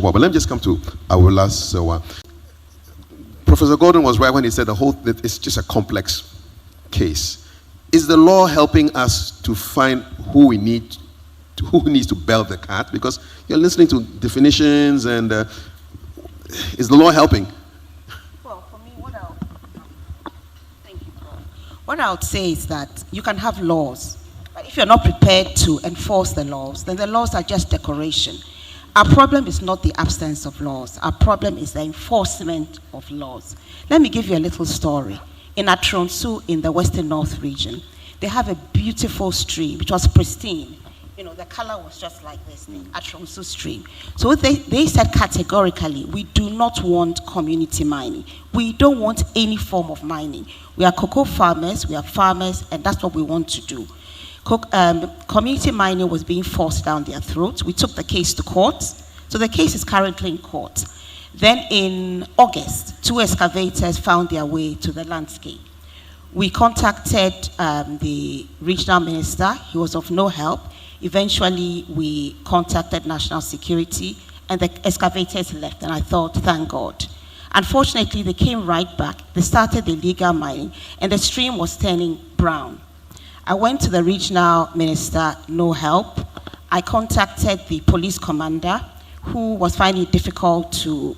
But let me just come to Awula Serwaa. Professor Gordon was right when he said that it's just a complex case. Is the law helping us to find who needs to belt the cat? Because you're listening to definitions, and is the law helping? Well, for me, what I would say is that you can have laws, but if you're not prepared to enforce the laws, then the laws are just decoration. Our problem is not the absence of laws. Our problem is the enforcement of laws. Let me give you a little story. In Atronsu, in the Western North region, they have a beautiful stream, which was pristine. You know, the color was just like this, the Atronsu stream. So they said categorically, we do not want community mining. We don't want any form of mining. We are cocoa farmers, we are farmers, and that's what we want to do. Community mining was being forced down their throats. We took the case to court. So the case is currently in court. Then in August, 2 excavators found their way to the landscape. We contacted the regional minister. He was of no help. Eventually, we contacted national security, and the excavators left, and I thought, thank God. Unfortunately, they came right back. They started the illegal mining, and the stream was turning brown. I went to the regional minister, no help. I contacted the police commander, who was finding it difficult to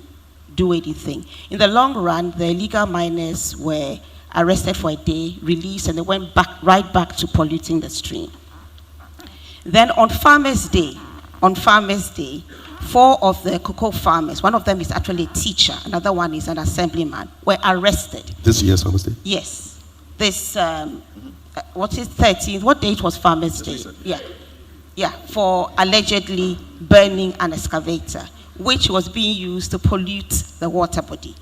do anything. In the long run, the illegal miners were arrested for a day, released, and they went right back to polluting the stream. Then on Farmers' Day, 4 of the cocoa farmers, one of them is actually a teacher, another one is an assemblyman, were arrested. This year's Farmers' Day? Yes. This, what is 13th? What date was Farmers' Day? Yeah, for allegedly burning an excavator, which was being used to pollute the water body.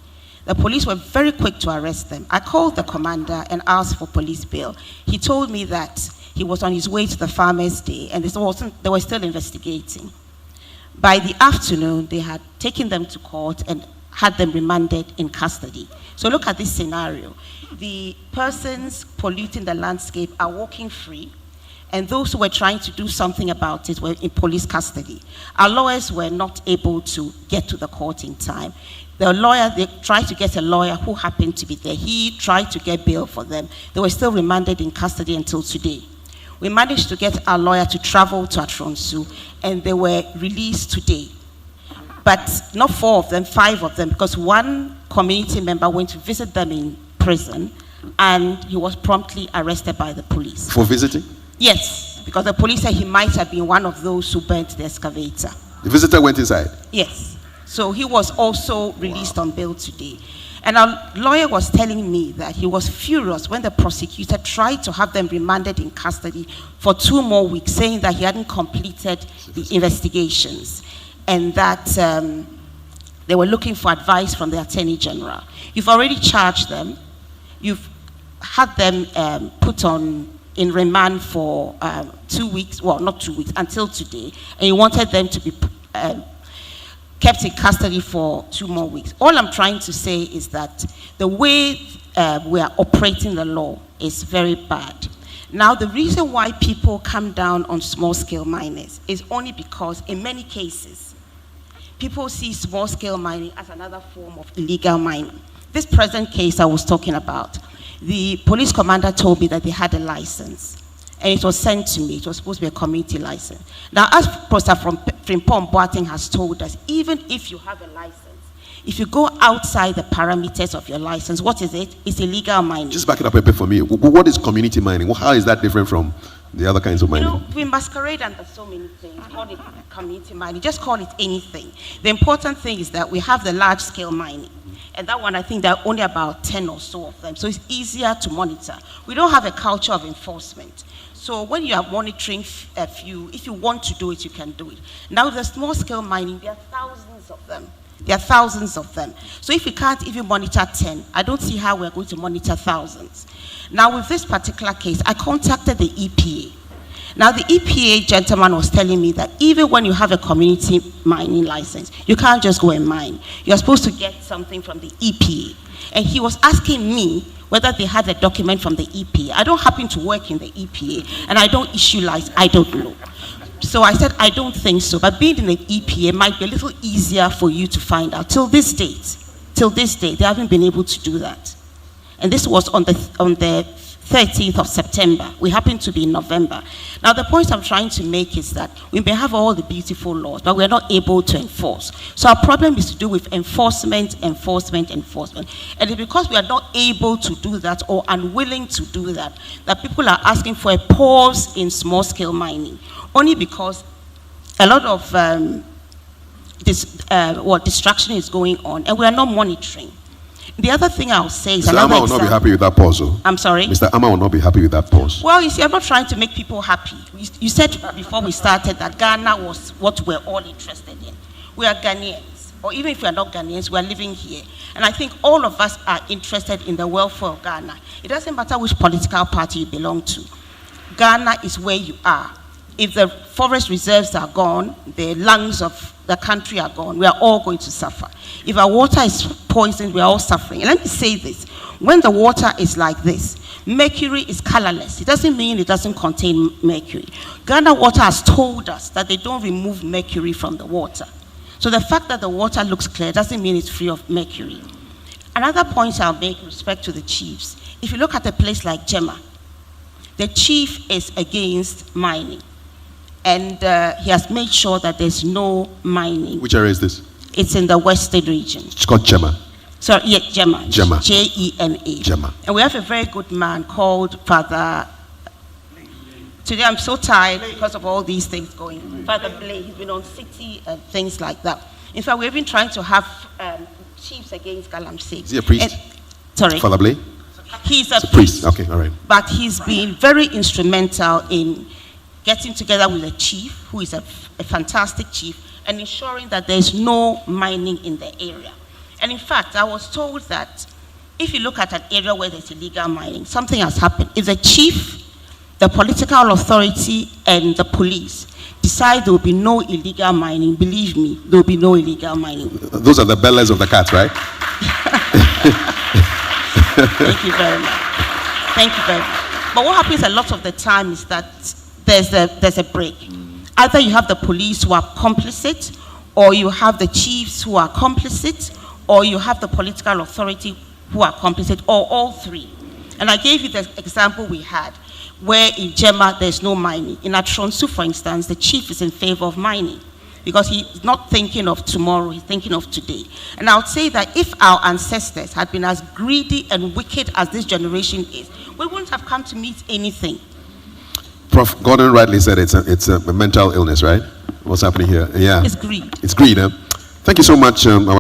The police were very quick to arrest them. I called the commander and asked for police bail. He told me that he was on his way to the Farmers' Day, and they were still investigating. By the afternoon, they had taken them to court and had them remanded in custody. So look at this scenario. The persons polluting the landscape are walking free, and those who were trying to do something about it were in police custody. Our lawyers were not able to get to the court in time. They tried to get a lawyer who happened to be there. He tried to get bail for them. They were still remanded in custody until today. We managed to get our lawyer to travel to Atronsu, and they were released today. But not 4 of them, 5 of them, because one community member went to visit them in prison, and he was promptly arrested by the police. For visiting? Yes, because the police said he might have been one of those who burnt the excavator. The visitor went inside? Yes. So he was also released on bail today. And our lawyer was telling me that he was furious when the prosecutor tried to have them remanded in custody for 2 more weeks, saying that he hadn't completed the investigations and that they were looking for advice from the Attorney General. You've already charged them. You've had them put in remand for 2 weeks, well, not 2 weeks, until today, and you wanted them to be kept in custody for 2 more weeks. All I'm trying to say is that the way we are operating the law is very bad. Now, the reason why people come down on small-scale miners is only because, in many cases, people see small-scale mining as another form of illegal mining. This present case I was talking about, the police commander told me that they had a license, and it was sent to me. It was supposed to be a community license. Now, as Professor Frimpong Boateng has told us, even if you have a license, if you go outside the parameters of your license, what is it? It's illegal mining. Just back it up a bit for me. What is community mining? How is that different from the other kinds of mining? You know, we masquerade under so many things. Call it community mining. Just call it anything. The important thing is that we have the large-scale mining. And that one, I think there are only about 10 or so of them. So it's easier to monitor. We don't have a culture of enforcement. So when you are monitoring a few, if you want to do it, you can do it. Now, the small-scale mining, there are thousands of them. There are thousands of them. So if we can't even monitor 10, I don't see how we're going to monitor thousands. Now, with this particular case, I contacted the EPA. Now, the EPA gentleman was telling me that even when you have a community mining license, you can't just go and mine. You're supposed to get something from the EPA. And he was asking me whether they had a document from the EPA. I don't happen to work in the EPA, and I don't issue license. I don't know. So I said, I don't think so. But being in the EPA might be a little easier for you to find out. Till this date, they haven't been able to do that. And this was on the 13th of September. We happen to be in November. Now, the point I'm trying to make is that we may have all the beautiful laws, but we're not able to enforce. So our problem is to do with enforcement. And it's because we are not able to do that or unwilling to do that, that people are asking for a pause in small-scale mining, only because a lot of distraction is going on, and we are not monitoring. The other thing I'll say is Mr. Ama will not be happy with that pause. I'm sorry? Mr. Ama will not be happy with that pause. Well, you see, I'm not trying to make people happy. You said before we started that Ghana was what we're all interested in. We are Ghanaians, or even if we are not Ghanaians, we are living here. And I think all of us are interested in the welfare of Ghana. It doesn't matter which political party you belong to. Ghana is where you are. If the forest reserves are gone, the lungs of the country are gone, we are all going to suffer. If our water is poisoned, we are all suffering. And let me say this, when the water is like this, mercury is colorless. It doesn't mean it doesn't contain mercury. Ghana Water has told us that they don't remove mercury from the water. So the fact that the water looks clear doesn't mean it's free of mercury. Another point I'll make with respect to the chiefs, if you look at a place like Gemma, the chief is against mining. And he has made sure that there's no mining. Which area is this? It's in the Western region. It's called Gemma. Sorry, yeah, Gemma. Gemma. J-E-M-A. Gemma. And we have a very good man called Father. Today I'm so tired because of all these things going. Father Blay, he's been on city and things like that. In fact, we're even trying to have chiefs against Galamsey. Is he a priest? Sorry. Father Blay? He's a priest. Okay, all right. But he's been very instrumental in getting together with a chief, who is a fantastic chief, and ensuring that there's no mining in the area. And in fact, I was told that if you look at an area where there's illegal mining, something has happened. If the chief, the political authority, and the police decide there will be no illegal mining, believe me, there will be no illegal mining. Those are the bellies of the cat, right? Thank you very much. Thank you very much. But what happens a lot of the time is that there's a break. Either you have the police who are complicit, or you have the chiefs who are complicit, or you have the political authority who are complicit, or all three. And I gave you the example we had, where in Gemma there's no mining. In Atronsu, for instance, the chief is in favor of mining, because he's not thinking of tomorrow, he's thinking of today. And I would say that if our ancestors had been as greedy and wicked as this generation is, we wouldn't have come to meet anything. Prof. Gordon rightly said it's a mental illness, right? What's happening here? Yeah. It's greed. It's greed, huh? Thank you so much.